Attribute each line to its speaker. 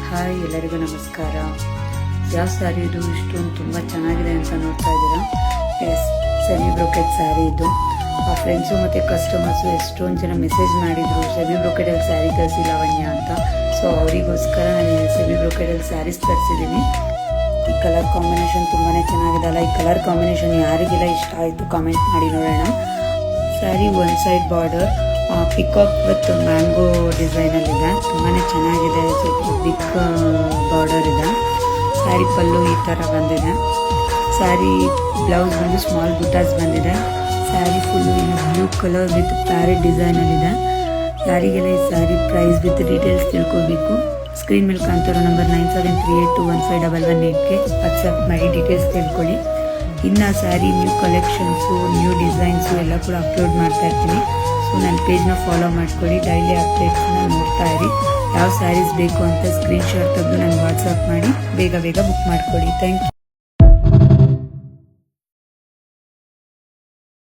Speaker 1: Hi, ಎಲ್ಲರಿಗೂ ನಮಸ್ಕಾರ. ಯಾವ ಸ್ಯಾರಿ ಇದು ಇಷ್ಟೊಂದು ತುಂಬ ಚೆನ್ನಾಗಿದೆ ಅಂತ ನೋಡ್ತಾ ಇದ್ದೀರಾ? ಎಸ್, ಸೆಮಿ ಬ್ರೊಕೆಟ್ ಸ್ಯಾರಿ ಇದು. ಆ ಫ್ರೆಂಡ್ಸು ಮತ್ತು ಕಸ್ಟಮರ್ಸು ಎಷ್ಟೊಂದು ಜನ ಮೆಸೇಜ್ ಮಾಡಿದರು, ಸೆಮಿ ಬ್ರೊಕೆಟಲ್ಲಿ ಸ್ಯಾರಿ ಕಳಿಸಿ ಲಾವಣ್ಯ ಅಂತ. ಸೊ ಅವರಿಗೋಸ್ಕರ ನಾನು ಸೆಮಿ ಬ್ರೊಕೆಟಲ್ಲಿ ಸ್ಯಾರೀಸ್ ತರಿಸಿದ್ದೀನಿ. ಈ ಕಲರ್ ಕಾಂಬಿನೇಷನ್ ತುಂಬಾ ಚೆನ್ನಾಗಿದೆ ಅಲ್ಲ. ಈ ಕಲರ್ ಕಾಂಬಿನೇಷನ್ ಯಾರಿಗೆಲ್ಲ ಇಷ್ಟ ಆಯಿತು ಕಾಮೆಂಟ್ ಮಾಡಿ ನೋಡೋಣ. Sari one side border peacock with mango ಡಿಸೈನಲ್ಲಿದೆ, ತುಂಬಾ ಚೆನ್ನಾಗಿದೆ. ಸ್ವಲ್ಪ ಬಿಗ್ ಬಾರ್ಡರ್ ಇದೆ. ಸ್ಯಾರಿ ಪಲ್ಲು ಈ ಥರ ಬಂದಿದೆ. ಸ್ಯಾರಿ ಬ್ಲೌಸ್ ಬಂದು ಸ್ಮಾಲ್ ಬುಟಾಸ್ ಬಂದಿದೆ. Sari full blue colour with parrot ಡಿಸೈನಲ್ಲಿದೆ. ಯಾರಿಗೆಲ್ಲ ಈ ಸ್ಯಾರಿ ಪ್ರೈಸ್ ವಿತ್ ಡೀಟೇಲ್ಸ್ ತಿಳ್ಕೋಬೇಕು, ಸ್ಕ್ರೀನ್ ಮೇಲೆ ಕಾಣ್ತಿರೋ ನಂಬರ್ 9738215118ಗೆ ವಾಟ್ಸಪ್ ಮಾಡಿ ಡೀಟೇಲ್ಸ್ ತಿಳ್ಕೊಳ್ಳಿ. ಇನ್ನು sari new collections, new designs ಎಲ್ಲ ಕೂಡ ಅಪ್ಲೋಡ್ ಮಾಡ್ತಾ ಇರ್ತೀನಿ. ಸೊ ನನ್ನ ಪೇಜ್ನ ಫಾಲೋ ಮಾಡ್ಕೊಳ್ಳಿ, ಡೈಲಿ ಅಪ್ಡೇಟ್ಸ್ನ ನೋಡ್ತಾ ಇರಿ. ಯಾವ ಸ್ಯಾರೀಸ್ ಬೇಕು ಅಂತ ಸ್ಕ್ರೀನ್ಶಾಟ್ ತೆಗೆದು ನನಗೆ ವಾಟ್ಸಪ್ ಮಾಡಿ ಬೇಗ ಬುಕ್ ಮಾಡ್ಕೊಳ್ಳಿ. Thank you.